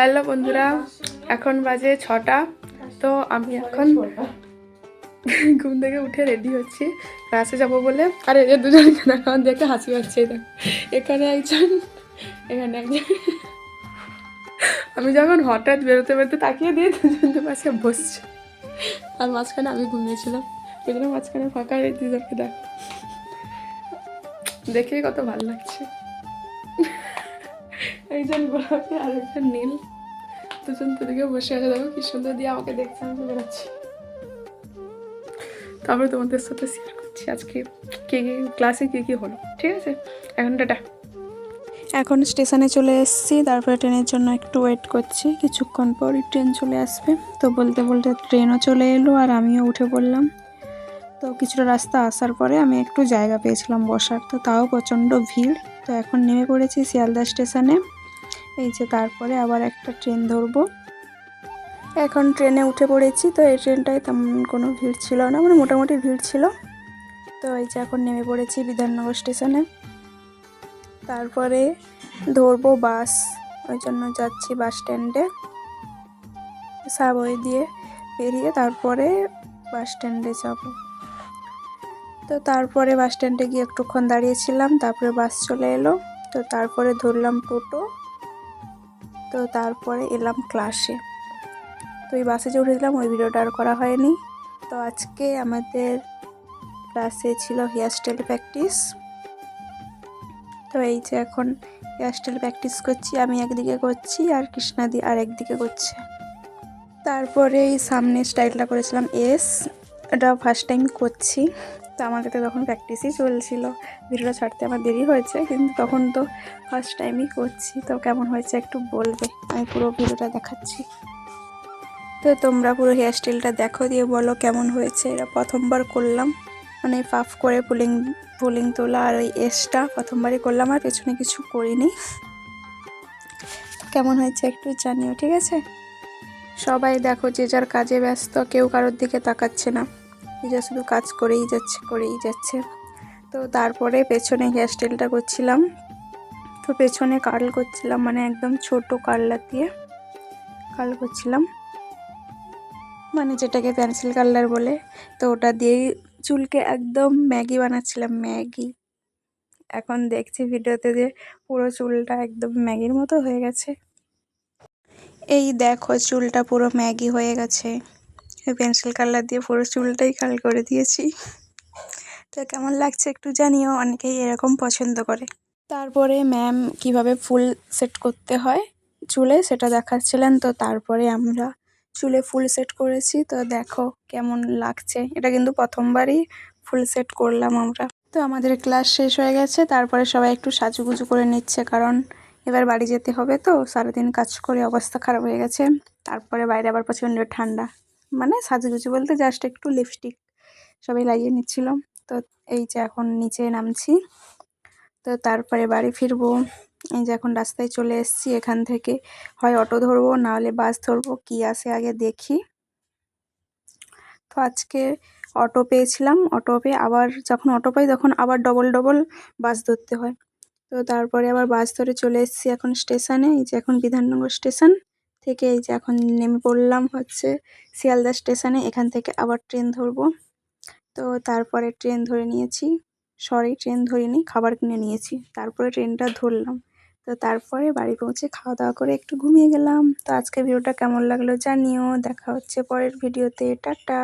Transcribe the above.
Hello বন্ধুরা, এখন বাজে 6টা। তো আমি এখন ঘুম থেকে উঠে রেডি হচ্ছি ক্লাসে যাবো বলে। আর এদের দুজনকে দেখা দেখে হাসি পাচ্ছে। এখানে একজন, এখানে একজন। আমি যখন হঠাৎ বেরোতে বেরোতে তাকিয়ে দিয়ে দুজনকে পাশে বসছে, আর মাঝখানে আমি ঘুমিয়েছিলাম। ওই জন্য মাঝখানে ফাঁকা এই দুজনকে দেখেই কত ভালো লাগছে। একজন গোলাপি আর একজন নীল, দুজন দুদিকে বসে আছে। দেখো কি সুন্দর দিয়ে আমাকে দেখছে, আমি বেরোচ্ছি। তারপরে তোমাদের সাথে শেয়ার করছি আজকে কে কে ক্লাসে কী কী হলো। ঠিক আছে, এখন টাটা। এখন স্টেশনে চলে এসেছি, তারপরে ট্রেনের জন্য একটু ওয়েট করছি। কিছুক্ষণ পরই ট্রেন চলে আসবে। তো বলতে বলতে ট্রেনও চলে এলো আর আমিও উঠে পড়লাম। তো কিছুটা রাস্তা আসার পরে আমি একটু জায়গা পেয়েছিলাম বসার, তো তাও প্রচণ্ড ভিড়। তো এখন নেমে পড়েছি শিয়ালদা স্টেশনে। এই যে তারপরে আবার একটা ট্রেন ধরবো। এখন ট্রেনে উঠে পড়েছি। তো এই ট্রেনটায় তেমন কোনো ভিড় ছিল না, মানে মোটামুটি ভিড় ছিল। তো এই যে এখন নেমে পড়েছি বিধাননগর স্টেশনে। তারপরে ধরবো বাস, ওই জন্য যাচ্ছি বাস স্ট্যান্ডে। সাবওয়ে দিয়ে বেরিয়ে তারপরে বাস স্ট্যান্ডে যাব। তো তারপরে বাস স্ট্যান্ডে গিয়ে একটুক্ষণ দাঁড়িয়েছিলাম, তারপরে বাস চলে এলো। তো তারপরে ধরলাম টোটো। তো তারপরে এলাম ক্লাসে। তো এই বাসে যে উঠেছিলাম ওই ভিডিওটা আর করা হয়নি। তো আজকে আমাদের ক্লাসে ছিল হেয়ার স্টাইল প্র্যাকটিস। তো এই যে এখন হেয়ার স্টাইল প্র্যাকটিস করছি, আমি একদিকে করছি আর কৃষ্ণাদি আর একদিকে করছে। তারপরে এই সামনে স্টাইলটা করেছিলাম এস, এটা ফার্স্ট টাইম করছি। তো আমাকে তো তখন প্র্যাকটিসই চলছিল, ভিডিওটা ছাড়তে আমার দেরি হয়েছে, কিন্তু তখন তো ফার্স্ট টাইমই করছি। তো কেমন হয়েছে একটু বলবে, আমি পুরো ভিডিওটা দেখাচ্ছি। তো তোমরা পুরো হেয়ার স্টাইলটা দেখো, দিয়ে বলো কেমন হয়েছে। এটা প্রথমবার করলাম, মানে পাফ করে ফুলিং তোলা আর ওই এসটা প্রথমবারই করলাম, আর পেছনে কিছু করিনি। কেমন হয়েছে একটু জানিও, ঠিক আছে? সবাই দেখো যে যার কাজে ব্যস্ত, কেউ কারোর দিকে তাকাচ্ছে না, নিজে শুধু কাজ করেই যাচ্ছে। তো তারপরে পেছনে হেয়ার স্টাইলটা করছিলাম। তো পেছনে কার্ল করছিলাম, মানে একদম ছোট কার্লার দিয়ে কার্ল করছিলাম, মানে যেটাকে পেন্সিল কালার বলে। তো ওটা দিয়েই চুলকে একদম ম্যাগি বানাচ্ছিলাম, ম্যাগি। এখন দেখছি ভিডিওতে যে পুরো চুলটা একদম ম্যাগির মতো হয়ে গেছে। এই দেখো চুলটা পুরো ম্যাগি হয়ে গেছে, পেন্সিল কালার দিয়ে পুরো চুলটাই কাল করে দিয়েছি। তো কেমন লাগছে একটু জানিও, অনেকেই এরকম পছন্দ করে। তারপরে ম্যাম কিভাবে ফুল সেট করতে হয় চুলে সেটা দেখাচ্ছিলেন। তো তারপরে আমরা চুলে ফুল সেট করেছি। তো দেখো কেমন লাগছে, এটা কিন্তু প্রথমবারই ফুল সেট করলাম আমরা। তো আমাদের ক্লাস শেষ হয়ে গেছে, তারপরে সবাই একটু সাজুগুজু করে নিচ্ছে, কারণ এবার বাড়ি যেতে হবে। তো সারাদিন কাজ করে অবস্থা খারাপ হয়ে গেছে। তারপরে বাইরে আবার প্রচণ্ড ঠান্ডা, মানে সাজুগুজু বলতে জাস্ট একটু লিপস্টিক সবাই লাগিয়ে নিচ্ছিল। তো এই যে এখন নিচে নামছি, তো তারপরে বাড়ি ফিরবো। এই যে এখন রাস্তায় চলে এসেছি, এখান থেকে হয় অটো ধরবো না হলে বাস ধরবো, কি আসে আগে দেখি। তো আজকে অটো পেয়েছিলাম, অটো পেয়ে আবার যখন অটো পাই তখন আবার ডবল বাস ধরতে হয়। তো তারপরে আবার বাস ধরে চলে এসেছি এখন স্টেশনে। এই যে এখন বিধাননগর স্টেশন থেকে এই যে এখন নেমে পড়লাম হচ্ছে শিয়ালদা স্টেশনে। এখান থেকে আবার ট্রেন ধরবো। তো তারপরে ট্রেন ধরে নিয়েছি, ট্রেন ধরিনি, খাবার কিনে নিয়েছি, তারপরে ট্রেনটা ধরলাম। তো তারপরে বাড়ি পৌঁছে খাওয়া দাওয়া করে একটু ঘুমিয়ে গেলাম। তো আজকে ভিডিওটা কেমন লাগলো জানিও, দেখা হচ্ছে পরের ভিডিওতে, টাটা।